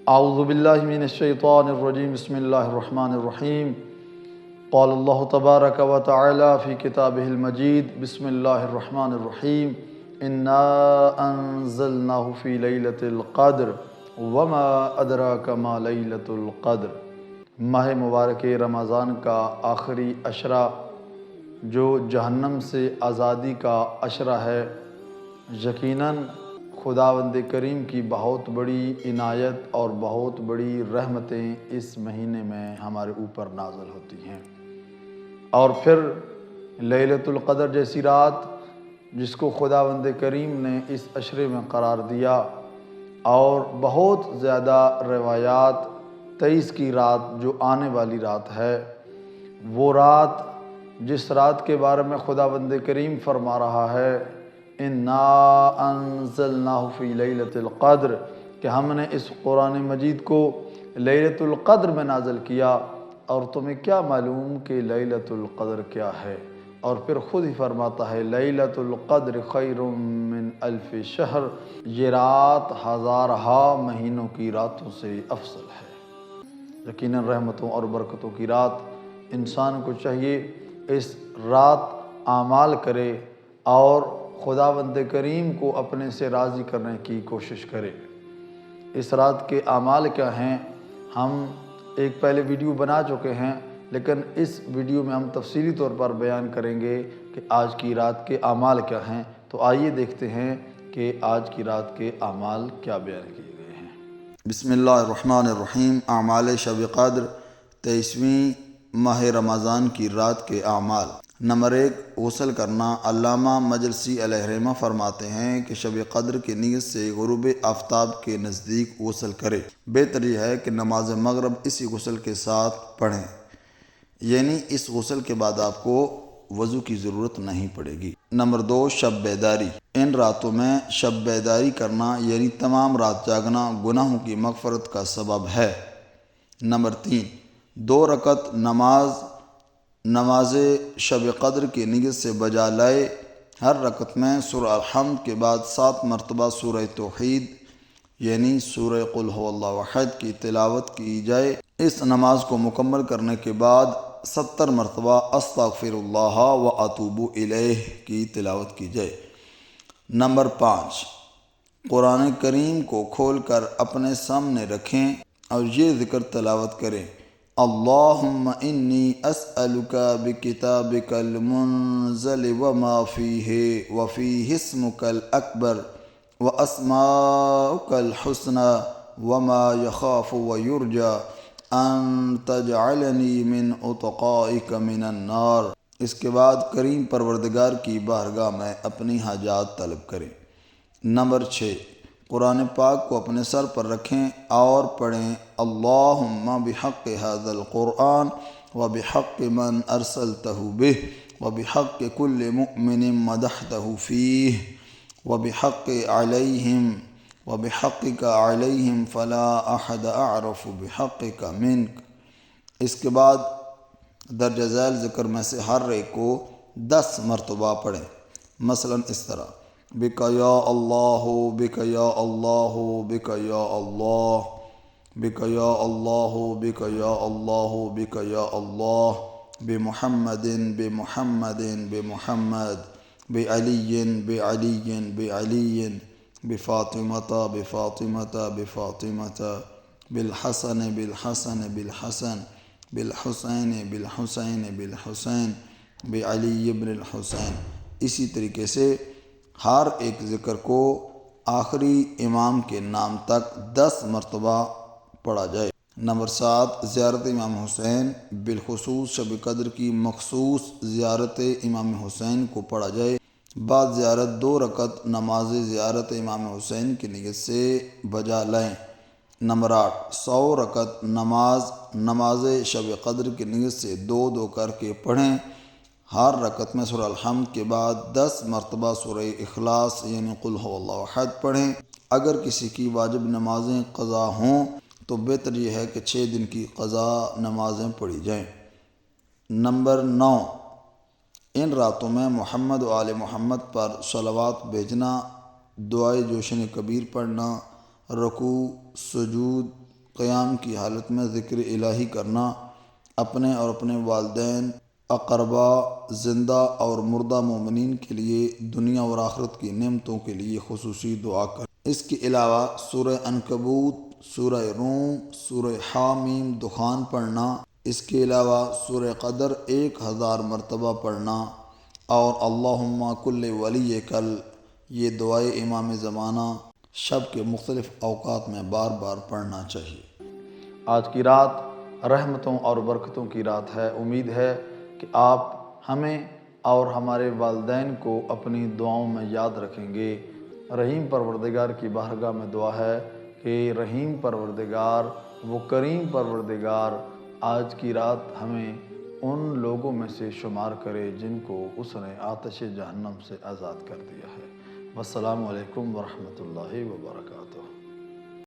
اعوذ باللہ من الشیطان الرجیم بسم اللہ الرحمن الرحیم قال اللہ تبارک و تعالی فی کتابہ المجید بسم اللہ الرحمن الرحیم انا انزلناہ فی لیلۃ القدر وما ادراک ما لیلۃ القدر۔ ماہ مبارک رمضان کا آخری عشرہ جو جہنم سے آزادی کا عشرہ ہے، یقیناً خداوند کریم کی بہت بڑی عنایت اور بہت بڑی رحمتیں اس مہینے میں ہمارے اوپر نازل ہوتی ہیں۔ اور پھر لیلۃ القدر جیسی رات جس کو خداوند کریم نے اس عشرے میں قرار دیا، اور بہت زیادہ روایات 23 کی رات جو آنے والی رات ہے، وہ رات جس رات کے بارے میں خداوند کریم فرما رہا ہے انا انزلناہ فی لیلۃ القدر، کہ ہم نے اس قرآن مجید کو لیلۃ القدر میں نازل کیا، اور تمہیں کیا معلوم کہ لیلۃ القدر کیا ہے؟ اور پھر خود ہی فرماتا ہے لیلۃ القدر خیر من الف شہر، یہ رات ہزارہا مہینوں کی راتوں سے افضل ہے۔ یقیناً رحمتوں اور برکتوں کی رات، انسان کو چاہیے اس رات اعمال کرے اور خداوند کریم کو اپنے سے راضی کرنے کی کوشش کرے۔ اس رات کے اعمال کیا ہیں، ہم ایک پہلے ویڈیو بنا چکے ہیں، لیکن اس ویڈیو میں ہم تفصیلی طور پر بیان کریں گے کہ آج کی رات کے اعمال کیا ہیں۔ تو آئیے دیکھتے ہیں کہ آج کی رات کے اعمال کیا بیان کیے گئے ہیں۔ بسم اللہ الرحمن الرحیم۔ اعمال شب قدر، 23ویں ماہ رمضان کی رات کے اعمال۔ نمبر 1، غسل کرنا۔ علامہ مجلسی علیہ رحمہ فرماتے ہیں کہ شب قدر کی نیت سے غروب آفتاب کے نزدیک غسل کرے۔ بہتر یہ ہے کہ نماز مغرب اسی غسل کے ساتھ پڑھیں، یعنی اس غسل کے بعد آپ کو وضو کی ضرورت نہیں پڑے گی۔ نمبر 2، شب بیداری۔ ان راتوں میں شب بیداری کرنا یعنی تمام رات جاگنا گناہوں کی مغفرت کا سبب ہے۔ نمبر 3، 2 رکعت نماز شب قدر کی نیت سے بجا لائے۔ ہر رکعت میں سورہ الحمد کے بعد 7 مرتبہ سورہ توحید یعنی سورہ قل هو اللہ احد کی تلاوت کی جائے۔ اس نماز کو مکمل کرنے کے بعد 70 مرتبہ استغفر اللہ و اتوب الیہ کی تلاوت کی جائے۔ نمبر 5، قرآن کریم کو کھول کر اپنے سامنے رکھیں اور یہ ذکر تلاوت کریں: اللہم انی اسألک بکتابک المنزل وما فیہ وفیہ اسمک الاکبر واسماؤک الحسنى وما یخاف ویرجى ان تجعلنی من اتقائک من النار۔ اس کے بعد کریم پروردگار کی بارگاہ میں اپنی حاجات طلب کریں۔ نمبر 6، قرآن پاک کو اپنے سر پر رکھیں اور پڑھیں: اللہم بحق ھذا القرآن وبحق من ارسلتہ بہ وبحق کل مؤمن مدحتہ فیہ وبحق علیہم وبحقک علیہم فلا احد اعرف بحقک منک۔ اس کے بعد درج ذیل ذکر میں سے ہر ایک کو 10 مرتبہ پڑھیں، مثلا اس طرح: بک یا اللہ بک یا اللہ بک یا اللہ بک یا اللہ بک یا اللہ بک یا اللہ بمحمد بمحمد بمحمد بعلی بعلی بعلی بفاطمۃ بفاطمۃ بفاطمۃ بالحسن بالحسن بالحسن بالحسین بالحسین بالحسین بعلی ابن الحسین۔ اسی طریقے سے ہر ایک ذکر کو آخری امام کے نام تک 10 مرتبہ پڑھا جائے۔ نمبر 7، زیارت امام حسین، بالخصوص شب قدر کی مخصوص زیارت امام حسین کو پڑھا جائے۔ بعد زیارت 2 رکعت نماز زیارت امام حسین کی نیت سے بجا لائیں۔ نمبر 8، 100 رکعت نماز شب قدر کی نیت سے 2 کر کے پڑھیں۔ ہر رکعت میں سورہ الحمد کے بعد 10 مرتبہ سورہ اخلاص یعنی قل هو اللہ احد پڑھیں۔ اگر کسی کی واجب نمازیں قضا ہوں تو بہتر یہ ہے کہ 6 دن کی قضا نمازیں پڑھی جائیں۔ نمبر 9، ان راتوں میں محمد و آل محمد پر صلوات بھیجنا، دعائے جوشن کبیر پڑھنا، رکوع، سجود، قیام کی حالت میں ذکر الہی کرنا، اپنے اور اپنے والدین، اقربا، زندہ اور مردہ مومنین کے لیے دنیا اور آخرت کی نعمتوں کے لیے خصوصی دعا کریں۔ اس کے علاوہ سورہ عنکبوت، سورہ روم، سورہ حامیم دخان پڑھنا، اس کے علاوہ سورہ قدر 1000 مرتبہ پڑھنا، اور اللہم کل ولی کل، یہ دعائے امام زمانہ شب کے مختلف اوقات میں بار بار پڑھنا چاہیے۔ آج کی رات رحمتوں اور برکتوں کی رات ہے۔ امید ہے کہ آپ ہمیں اور ہمارے والدین کو اپنی دعاؤں میں یاد رکھیں گے۔ رحیم پروردگار کی بارگاہ میں دعا ہے کہ رحیم پروردگار، وہ کریم پروردگار، آج کی رات ہمیں ان لوگوں میں سے شمار کرے جن کو اس نے آتش جہنم سے آزاد کر دیا ہے۔ والسلام علیکم ورحمۃ اللہ وبرکاتہ۔